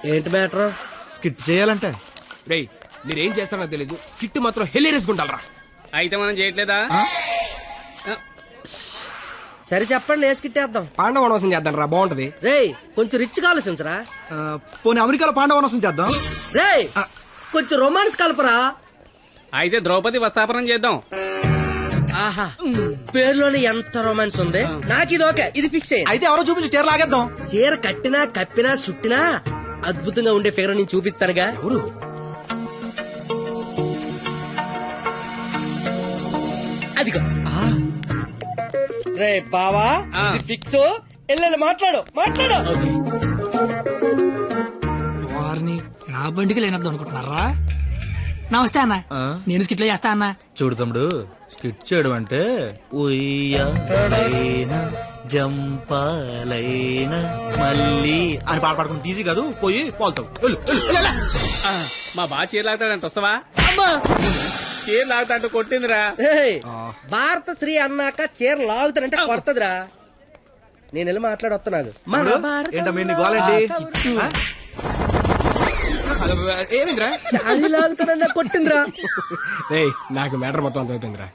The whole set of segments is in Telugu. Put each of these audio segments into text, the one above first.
ఏంటి మ్యాటర్? స్కిట్ చేయాలంటే రేయ్ మీరేం చేస్తారో తెలీదు, స్కిట్ మాత్రం హిలేరియస్ గుంటాలరా. అయితే మనం చేయట్లేదా? సరే చెప్పండి, ఏ స్కిట్ వేద్దాం? పాండవ వనవాసం చేద్దాం రా, బాగుంటది. రేయ్ కొంచెం రిచ్ గా ఆలోచించరా. పోనీ అమెరికాలో పాండవనసం చేద్దాం. రేయ్ కొంచెం రొమాన్స్ కలపరా. అయితే ద్రౌపది వస్తాపనం చేద్దాం. ఆహా, పేరులోనే ఎంత రొమాన్స్ ఉంది. నాకు ఇది ఓకే, ఇది ఫిక్స్ అయ్యి. అయితే ఎవరో చూపించి చీర లాగేద్దాం. చీర కట్టినా కప్పినా సుట్టినా అద్భుతంగా ఉండే ఫిగర్ నేను చూపిస్తానుగా. ఎవరు? అదిగో. రే బావా, ఇది ఫిక్స్. ఎల్లెల్లి మాట్లాడు మాట్లాడు. వారిని నా బండికి లేనద్దు అనుకుంటున్నారా? నమస్తే అన్న, నేను స్కిట్లో చేస్తా అన్న. చూడు తమ్ముడు, స్కిట్ చేయడం అంటే ఉయ్యాలైనా జంపాలైనా మళ్ళీ అని పాట పాడుకుంటే ఈజీ కాదు. పోయి పోల్తావు. మా బాగా చీర లాగుతాడంట, వస్తావా? చీర లాగుతాంటూ కొట్టిందిరా. ఏయ్, భారత శ్రీ అన్నాక చీర లాగుతానంటే కొడతదిరా. నేను వెళ్ళి మాట్లాడొస్తున్నాను. ఏంటమ్మా ఇన్ని గోలండి? ఏమైందిరా? చాలి లాగుతానన్నా కొట్టిందిరా. రేయ్ నాకు మ్యాటర్ మొత్తం అంత అయిపోయిందిరా.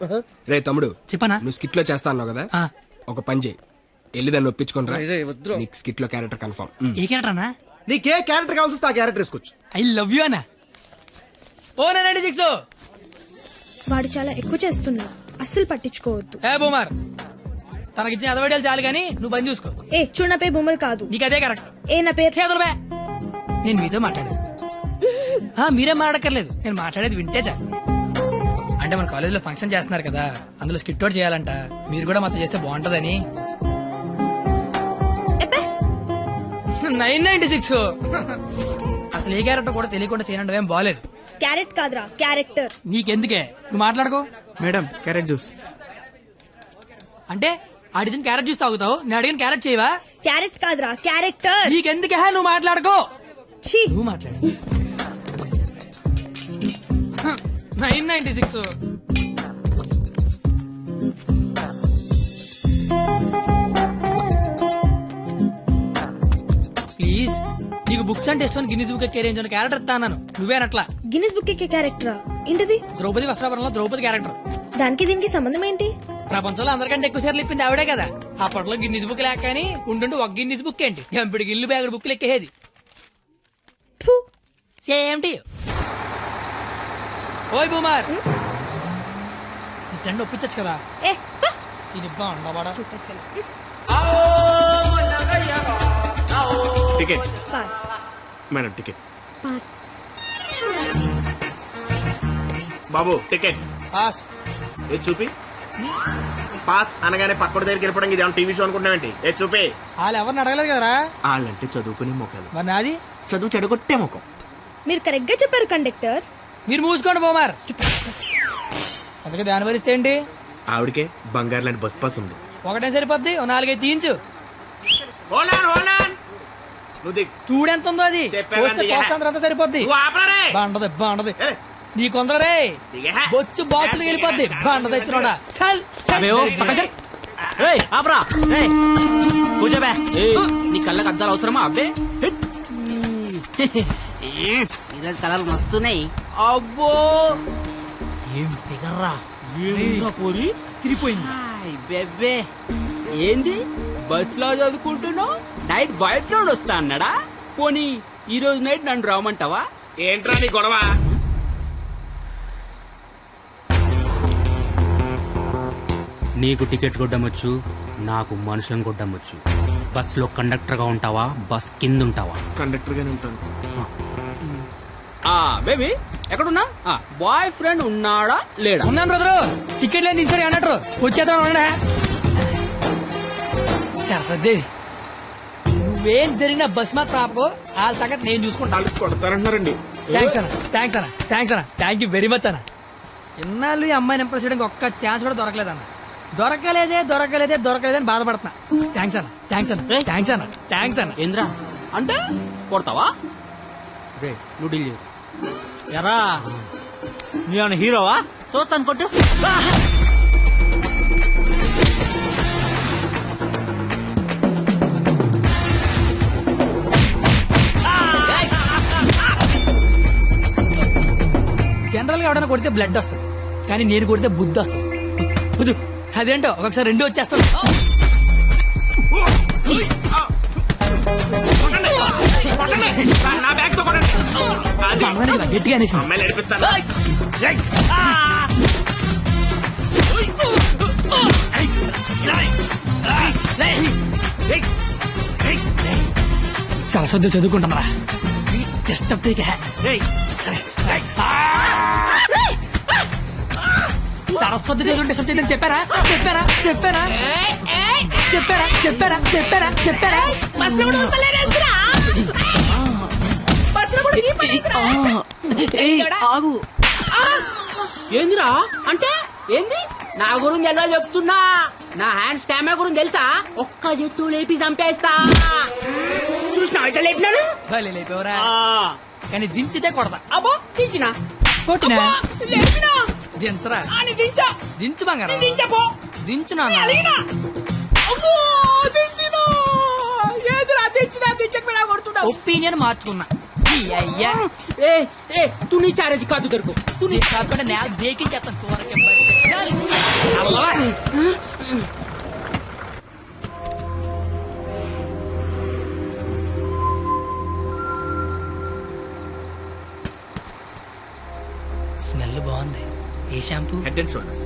రే తమ్ముడు, చెప్పనా? నువ్వు స్కిట్ లో చేస్తా అన్నావు కదా, ఆ. ఒక పని చేయి, వెళ్ళి దాన్ని ఒప్పించుకుంటా. రేయ్, వద్దురా. నీకు స్కిట్ లో క్యారెక్టర్ కన్ఫర్మ్. ఏ క్యారెక్టర్ అన్నా? నీకే క్యారెక్టర్ కావాల్సి వస్తే ఆ క్యారెక్టర్ వేసుకోవచ్చు. ఐ లవ్ యూ అన్నా. ఓ 96 వాడు చాలా ఎక్కువ చేస్తున్నా, అస్సలు పట్టించుకోవద్దు. ఏ బొమ్మర్, తనకిచ్చిన అదవడాలు చాలు గానీ నువ్వు పని చూసుకో. ఏ చూడు, నా పేరు బొమ్మలు కాదు. నీకు అదే కరెక్ట్. ఏ నా పేరు చేతులు బే. నేను మీతో మాట్లాడేది. మీరేం మాట్లాడక్కర్లేదు, నేను మాట్లాడేది వింటే చాలు. అంటే మన కాలేజీలో ఫంక్షన్ చేస్తున్నారు కదా, అందులో స్కిట్ అవుట్ చేయాలంట. మీరు కూడా మాతో చేస్తే బాగుంటదని. 996 అసలు ఏ క్యారెక్టర్ కూడా తెలియకుండా చేయడం ఏం బాలేదు. క్యారెట్ కాదురా, క్యారెక్టర్. నీకెందుకే, నువ్వు మాట్లాడుకో. Madam carrot juice. అంటే అడిగిన క్యారెట్ జ్యూస్ తాగుతావు, నేను అడిగిన క్యారెట్ చేయవా? క్యారెట్ కాదురా, క్యారెక్టర్. నీకెందుకే, నువ్వు మాట్లాడుకో. ఛీ, నువ్వు మాట్లాడు. 996 ప్లీజ్. నీకు బుక్స్ అంటే ఇష్టం, గిన్నీస్ బుక్ కెరీర్ అని క్యారెక్టర్ ఇస్తాను. నువ్వేనట్లా. గిన్నిస్ బుక్ ఎక్కే క్యారెక్టరా? ఏంటిది? ద్రౌపది వస్త్రాభరణంలో ద్రౌపది క్యారెక్టర్. దానికి దీనికి సంబంధం ఏంటి? ప్రపంచంలో అందరికంటే ఎక్కువ సార్లు ఇప్పింది ఆవిడే కదా. అప్పట్లో గిన్నీస్ బుక్ లేక కానీ ఉండుండి ఒక గిన్నీస్ బుక్ ఏంటి, గంపిడి గిల్లు బ్యాగుడు బుక్లు ఎక్కేది. ఫు, సేమ్ టు యు. ఓయ్ బూమర్, నీ ఫ్రెండ్ ఒప్పించచ్చు కదా. ఏ పా. ఇది బాగుండవాడా? Stupid fellow. Ticket pass. Madam ticket. Pass. బాబు టికెట్. పాస్. ఏ చూపి. పాస్ అనగానే పక్కడి దగ్గరికి వెళ్ళిపోవడం ఇది టీవీ షో అనుకుంటున్నావేంటి? ఏ చూపి. వాళ్ళు ఎవరిని అడగలేదు కదరా. వాళ్ళంటే చదువుకునే మొక్కలు, మరి నాది చదువు చెడగొట్టే ముఖం. మీరు కరెక్ట్ గా చెప్పారు కండక్టర్. మీరు మూసుకోండి బోమార్. అందుకే దాని భరిస్తే ఏంటి? ఆవిడకే బంగారు లాంటి బస్ పాస్ ఉంది. ఒకటే సరిపోద్ది, ఓ 4-5 తీయించు. నువ్వు దిగు. చూడెంత ఉందో అది. చెప్పాను పోస్తే దిగా. పోస్ట్ అంతా సరిపోద్ది. నువ్వు ఆపరా రే. బాగుంటది బాగుంటది. ఏ. నీ కొందరే దిగా. బొచ్చు బాక్సులు వెళ్ళిపోద్ది. బాగుంటది ఇచ్చినోడా. చల్ ఆపరా కూర్చోబే. నీ కళ్ళకి అద్దాలు అవసరమా అబ్బే? ఈరోజు కలర్ మస్తున్నాయి. అబ్బో ఏం ఫిగర్ రా. పోరి తిరిగిపోయింది. బెబ్బే ఏంది బస్ లో చదువుకుంటున్నావు, నైట్ బాయ్ ఫ్రెండ్ వస్తా అన్నాడా? పోనీ ఈ రోజు నైట్ నన్ను రామంటావా? ఏంట్రా నీ గొడవ? నీకు టికెట్ కొట్టమొచ్చు, నాకు మనుషులను కొట్టమొచ్చు. బస్ లో కండక్టర్ గా ఉంటావా, బస్ కింద ఉంటావా? కండక్టర్ గానే ఉంటాను. బేబీ ఎక్కడున్నా? బాయ్ ఫ్రెండ్ ఉన్నాడా లేడా? ఉన్నాను బ్రదరు. టికెట్ లేని దించాడు అన్నట్టు వచ్చేద్దాం. సరస్వదేవి, నువ్వేం జరిగిన బస్ మాత్రం ఆపకో. వాళ్ళ సంగతి నేను చూసుకుంటా. కొడతారంటున్నారండి. థ్యాంక్స్ అన్న, థ్యాంక్స్ అన్న, థ్యాంక్స్ అన్న, థ్యాంక్ యూ వెరీ మచ్ అన్న. ఇన్నాళ్ళు ఈ అమ్మాయిని ఇంప్రెస్ చేయడానికి ఒక్క ఛాన్స్ కూడా దొరకలేదన్న. దొరకలేదని బాధపడుతున్నా. థ్యాంక్స్ అన్న, థ్యాంక్స్ అన్న, థ్యాంక్స్ అన్న, థ్యాంక్స్ అన్న. ఏంద్రా అంటే కొడతావా? రే నువ్వు డీల్ చేయు. ఎరా నేను హీరోవా? చూస్తాను కొట్టు. గా ఎవడైనా కొడితే బ్లడ్ వస్తుంది, కానీ నేను కొడితే బుద్ధి వస్తుంది. అదేంటో ఒకసారి రెండు వచ్చేస్తాడు. నా బ్యాగ్ తో కొనండి. అది పడదానికి రా, గట్టిగా అనేసి. అమ్మాయిలు నడిపిస్తాను. సరస్వతి చదువుకుంటామరా. డిస్టర్బ్ చేయక. సరస్వతి చదువుకుంటే డిస్టర్బ్ చేయదని చెప్పారా చెప్పారా చెప్పారా చెప్పారా చెప్పారా చెప్పారా చెప్పారా ఆగు. ఏందిరా అంటే ఏంది? నా గురించి ఎలా చెప్తున్నా? నా హ్యాండ్ స్టామా గురించి తెలుసా? ఒక్క చెట్టు లేపి చంపేస్తా. చూసినా ఇట్లా లేపినాను. భలే లేపేవరా, కానీ దించితే కొడతా. అబ్బో దించినా కొట్టినా లేపినా దించరా. అని దించా. దించు బంగారం. దించపో. దించునా అబ్బో దించినా. ఏదిరా దించినా దించకపోయినా కొడుతున్నా. ఒపీనియన్ మార్చుకున్నా. ఈ అయ్యా ఏ ఏ తు నీ చారేది కాదు దొరుకు. తు నీ కాకుండా నేల దేకించేస్తాను చూడకే. స్మెల్ బాగుంది. ఏ shampoo? Head and shoulders.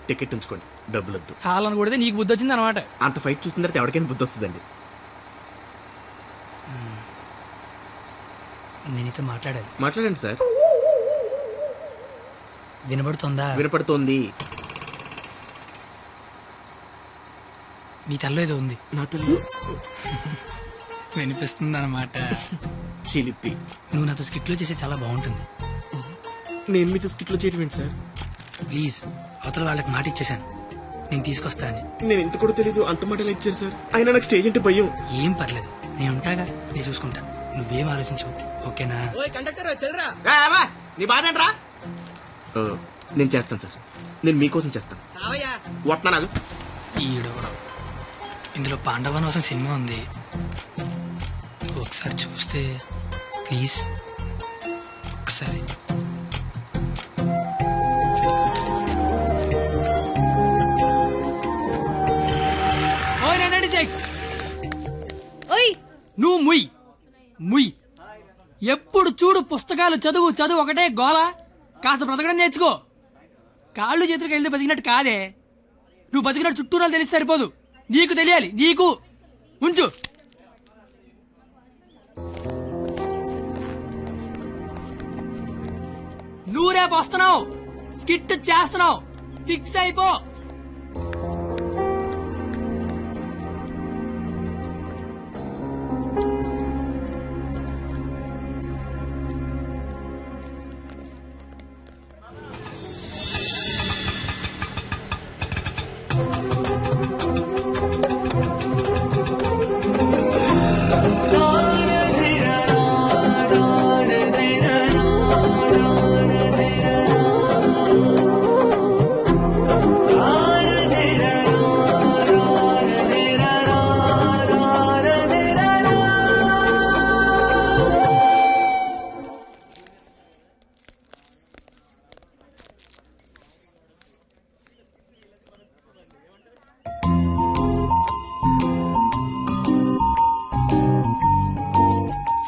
Ticket ఉంచుకోండి, డబ్బులు వద్దు. హాలను కొడితే నీకు బుద్ధి వచ్చింది అనమాట. అంత ఫైట్ చూసిన తర్వాత ఎవరికైనా బుద్ధి వస్తుందండి. నేను నీతో మాట్లాడాలి. మాట్లాడండి సార్. వినబడుతుందా? వినపడుతోంది. నీ తల్లో ఏదో ఉంది. నా తల్లి వినిపిస్తుంది అనమాట. చిలిపి. నువ్వు నాతో స్కిట్లో చేసే చాలా బాగుంటుంది. నేను మీతో స్కిట్లో చేయడం ఏంటి సార్? ప్లీజ్, అవతల వాళ్ళకి మాట ఇచ్చేసాను, నేను తీసుకొస్తా అని. నేను ఎంత కూడా తెలీదు, అంత మాటలు ఇచ్చారు సార్. అయినా నాకు స్టేజ్ అంటే భయం. ఏం పర్లేదు, నేను ఉంటాగా, నేను చూసుకుంటా. నువ్వేం ఆలోచించు, ఓకేనా? కండక్టర్ చెల్లరా. నీ బాధ ఏంట్రా? నేను చేస్తాను సార్, నేను మీకోసం చేస్తాను. వస్తున్నాను. ఈడు ఇందులో పాండవనవసం సినిమా ఉంది, ఒకసారి చూస్తే ప్లీజ్. ఒకసారి నువ్వు ముయ్ ఎప్పుడు చూడు పుస్తకాలు చదువు చదువు ఒకటే గోల. కాస్త బ్రతకడం నేర్చుకో. కాళ్ళు చేతులకు వెళ్తే బతికినట్టు కాదే. నువ్వు బతికినట్టు చుట్టూ తెలిసి సరిపోదు, నీకు తెలియాలి. నీకు ఉంచు. నువ్వు రేపు వస్తున్నావు, స్కిట్ చేస్తున్నావు, ఫిక్స్ అయిపో.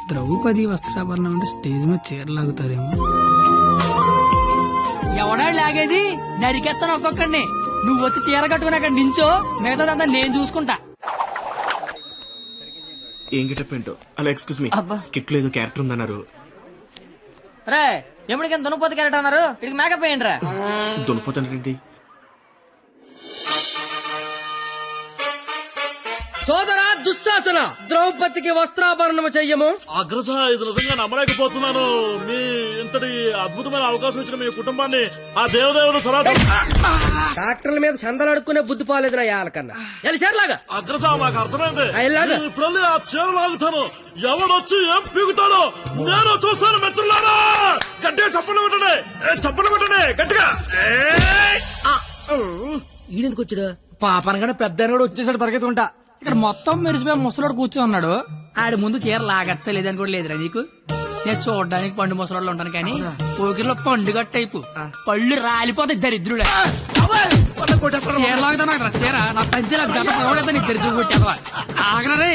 ద్రౌపది వస్త్రాభరణం అంటే స్టేజ్ మీద చీరలాగుతారేమో. ఎవడా లాగేది? నరికెత్తాను ఒక్కొక్కడిని. నువ్వు వచ్చి చీర కట్టుకుని అక్కడ నించో, మిగతాదంతా నేను చూసుకుంటా. ఏం గెటప్ ఏంటో. అలా ఎక్స్క్యూజ్ మీ, స్కిట్ లో ఏదో క్యారెక్టర్ ఉందన్నారు. రే ఎప్పటికైనా దునపోతే క్యారెక్టర్ అన్నారు, ఇక్కడికి మేకప్ వేయండి రా. దునిపోతానండి. సోదరా దుశ్శాసన, ద్రౌపదికి వస్త్రాభరణము చెయ్యము. అగ్రస, ఇది నిజంగా నమ్మలేకపోతున్నాను. మీ ఇంతటి అద్భుతమైన అవకాశం ఇచ్చిన మీ కుటుంబాన్ని ఆ దేవదేవుడు డాక్టర్ల మీద చందలు అడుక్కునే బుద్ధి పోలేదు నా యాలకన్నా. ఎలిసేర్లాగా అగ్రస, మాకు అర్థమైంది. అయ్యలాగా. నేను ఇప్పుడు ఆ చీర లాగుతాను, ఎవడొచ్చి ఏం పీగుతాడో నేను చూస్తాను. మిత్రులారా, గట్టిగా చప్పట్లు పెట్టండి, చప్పట్లు పెట్టండి గట్టిగా. ఈడెందుకు వచ్చాడు? పాపనగానే పెద్ద కూడా వచ్చేసాడు పరిగెత్తుకుంటా. ఇక్కడ మొత్తం మెరిసిపోయి ముసలోడు కూర్చొని ఉన్నాడు. ఆడి ముందు చీర లాగచ్చలేదని కూడా లేదురా నీకు. నేను చూడడానికి పండు ముసలోళ్ళు ఉంటాను కానీ పోకిరిలో పండుగ టైపు పళ్ళు రాలిపోతాయి దరిద్రుడే. చీరలాగుతా నాకు రసేరా నా పంచి నాకు గత పగడతా నీ దరిద్రుడు కొట్టేదవా ఆగరే.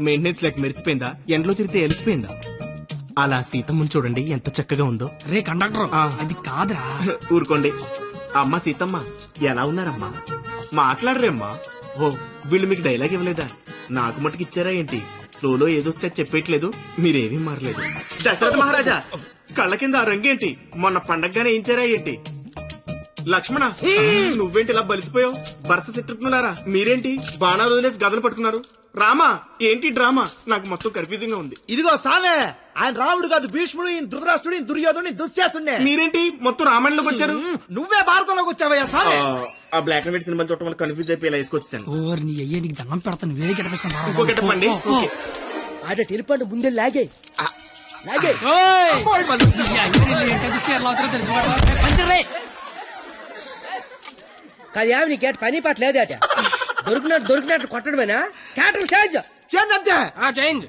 మెయింటెనెన్స్ లేక మెరిసిపోయిందా, ఎండలో తిరిగితే ఎలిసిపోయిందా? అలా సీతమ్మని చూడండి ఎంత చక్కగా ఉందో. రే కండక్టర్ అది కాదురా. ఊరుకోండి. అమ్మ సీతమ్మ ఎలా ఉన్నారమ్మా? మాట్లాడరేమ్మా? ఓ వీళ్ళు మీకు డైలాగ్ ఇవ్వలేదా? నాకు మటుకు ఇచ్చారా ఏంటి? ఫ్లోలో ఏదొస్తే చెప్పేయట్లేదు, మీరేమీ మారలేదు. దశరథ మహారాజా కళ్ళ కింద ఆ రంగేంటి? మొన్న పండగగానే ఏంచారా ఏంటి? లక్ష్మణ నువ్వేంటి ఇలా బలిసిపోయావు? భరత శత్రుఘ్నులారా మీరేంటి బాణాలు వదిలేసి గదలు పట్టుకున్నారు? రామా ఏంటి డ్రామా? నాకు మొత్తం కన్ఫ్యూజింగ్ గా ఉంది. ఇదిగో సామే, ఆయన రాముడు కాదు, భీష్ముడు, ఈయన ధృతరాష్ట్రుడు, ఈయన దుర్యోధనుడు, దుశ్శాసుడే. మీరేంటి మొత్తం రామాయణంలోకి వచ్చారు? నువ్వే భారతంలోకి వచ్చావయ్యా సామే. ఆ బ్లాక్ అండ్ వైట్ సినిమా చూడటం వల్ల కన్ఫ్యూజ్ అయిపోయి ఇలా వేసుకొచ్చాను. ఓర్ నీ అయ్యే నీకు దండం పెడతాను వేరే ఇంకో గెటప్పండి. ఆడ టెలిపండి ముందే లాగే లాగే. కాదు ఏమి నీ కేట పని పాట లేదట. దొరికినట్టు కొట్టడమేనా? క్యాటర్ చేంజ్ చేంజ్ అంతే. చేంజ్.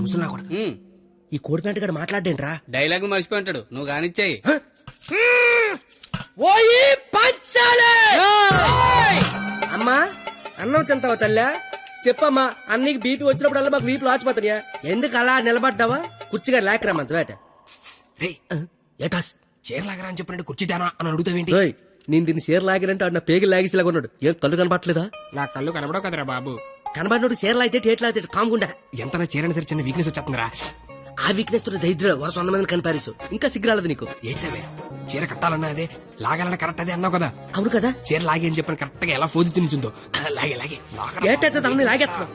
ముసలా కొడుకు ఈ కోడి పెంట గడ మాట్లాడేంట్రా? డైలాగ్ మర్చిపోయి ఉంటాడు, నువ్వు కానిచ్చాయి. ఓయి పంచాలే. అమ్మా అన్నం తింటావా తల్లా? చెప్పమ్మా, అన్నీకి బీపీ వచ్చినప్పుడల్లా మాకు వీపులు ఆచిపోతాయా? ఎందుకు అలా నిలబడ్డావా? కుర్చీగా లేకరామంత వేట. ఏటాస్ చీర లాగరా అని చెప్పినట్టు కుర్చీదానా అని అడుగుతావేంటి? నేను దీన్ని చీర లాగినంటే అన్న పేగి లాగేసేలాగా ఉన్నాడు. ఏం కళ్ళు కనపట్లేదా? నా కళ్ళు కనబడవు కదరా బాబు. కనబడినోడు చీర లాగితే టేట్ లాగితే కాముకుండా. ఎంత నా చీరని సరే చిన్న వీక్నెస్ వచ్చేస్తుందిరా. ఆ వీక్నెస్ తో దరిద్ర వరుస 100 మందిని కనిపారేసు. ఇంకా సిగ్గురాలదు నీకు. ఏంటి సార్ చీర కట్టాలన్నా అదే, లాగాలన్నా కరెక్ట్ అదే అన్నావు కదా. అవును కదా. చీర లాగే అని చెప్పిన కరెక్ట్ గా ఎలా ఫోజు తినిచుందో లాగే లాగే ఏటైతే తమని లాగేస్తున్నావు.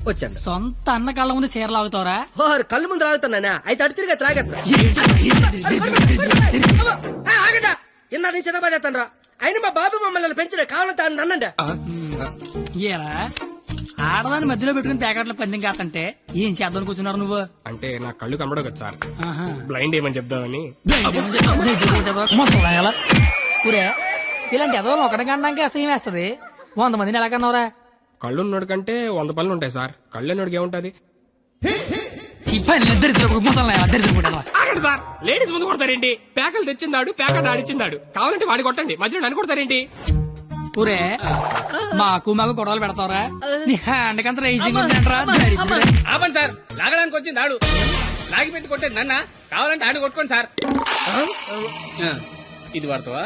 వచ్చాను. సొంత అన్న కళ్ళ ముందు చీర లాగుతావరా? కళ్ళు ముందు లాగుతున్నానా? అయితే అటు తిరిగి లాగేస్తున్నా. ఇందా నేను చిన్నబాదేస్తాను రా. అయినా మా బాబు మమ్మల్ని పెంచడే కావాలంటే నన్నండి. ఏరా ఆడదాన్ని మధ్యలో పెట్టుకుని ప్యాకెట్ల పందెం కాదంటే ఏం చేద్దాం కూర్చున్నారు నువ్వు? అంటే నా కళ్ళు కనబడవు కదా సార్, ఆహా. బ్లైండ్ ఏమని చెప్దామని. ఊరే ఇలాంటి ఎదవలు ఒకటి కనడానికి అసహ్యం వేస్తది. 100 మందిని ఎలా కన్నావురా? కళ్ళు ఉన్నోడు కంటే 100 పనులు ఉంటాయి సార్. కళ్ళు ఉన్నోడికి ఏముంటది? ఆగండి సార్, లేడీస్ ముందు కొడతారేంటి? ప్యాకలు తెచ్చిందాడు, ప్యాకెట్ ఆడిచ్చిందాడు. కావాలంటే వాడి కొట్టండి, మధ్యలో నన్ను కొడతారేంటి? ఊరే మాకు గొడవలు పెడతావరా? నీ హ్యాండ్ కంత రైజింగ్ ఆపండి సార్, లాగడానికి వచ్చింది ఆడు. లాగి పెట్టి కొట్టేది నన్న. కావాలంటే ఆడు కొట్టుకోండి సార్. ఇది వాడతావా?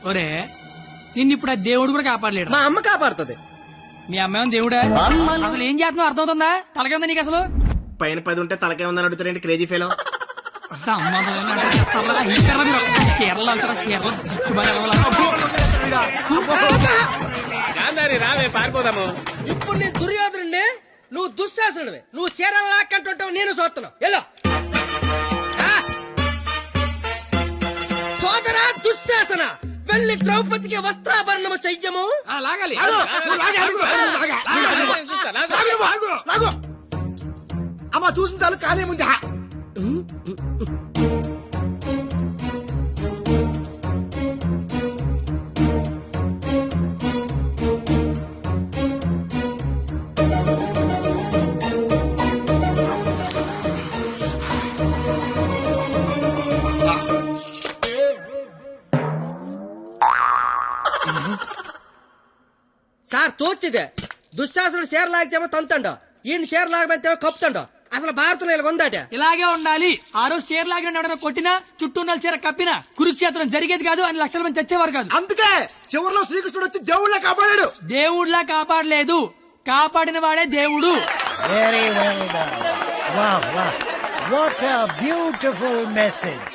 ఒరే నిన్ను ఇప్పుడు ఆ దేవుడు కూడా కాపాడలేడు. మా అమ్మ కాపాడుతుంది. మీ అమ్మాయి దేవుడా? అసలు ఏం చేస్తున్నావు అర్థమవుతుందా? తలకే ఉందా నీకు అసలు? పైన 10 ఉంటే తలకే ఉందని అడుగుతారేంటి క్రేజీ ఫెలో? సంబంధం గాంధారి రావే పారిపోదాము. ఇప్పుడు నీ దుర్యోధనుడిని, నువ్వు దుశ్శాసనుడివి. నువ్వు చీరలు లాక్కంటుంటావు, నేను చూస్తున్నావు. ఎల్లో సోదరా దుశ్శాసన, వెళ్ళి ద్రౌపదికి వస్త్రాభరణము చెయ్యము. లాగాలి. అమ్మ చూసిన చాలు కానీ ముందు. సార్ తోచిదే. దుశ్శాసనుడు చీర లాగితేమో తంతండో, ఈయన చీర లాగమంతేమో కప్పుతాండో. అసలు భారతంలో ఇలా ఉందాట. ఇలాగే ఉండాలి. ఆ రోజు చీర లాగిన ఎవడైనా కొట్టినా, చుట్టూ ఉన్న చీర కప్పినా కురుక్షేత్రం జరిగేది కాదు, అని లక్షల మంది చచ్చేవారు కాదు. అందుకే చివరిలో శ్రీకృష్ణుడు వచ్చి దేవుళ్ళ కాపాడాడు. దేవుళ్లా కాపాడలేదు, కాపాడిన వాడే దేవుడు. Very well done. Wow, wow. What a beautiful message.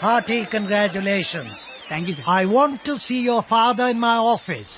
Hearty congratulations. Thank you, sir. I want to see your father in my office.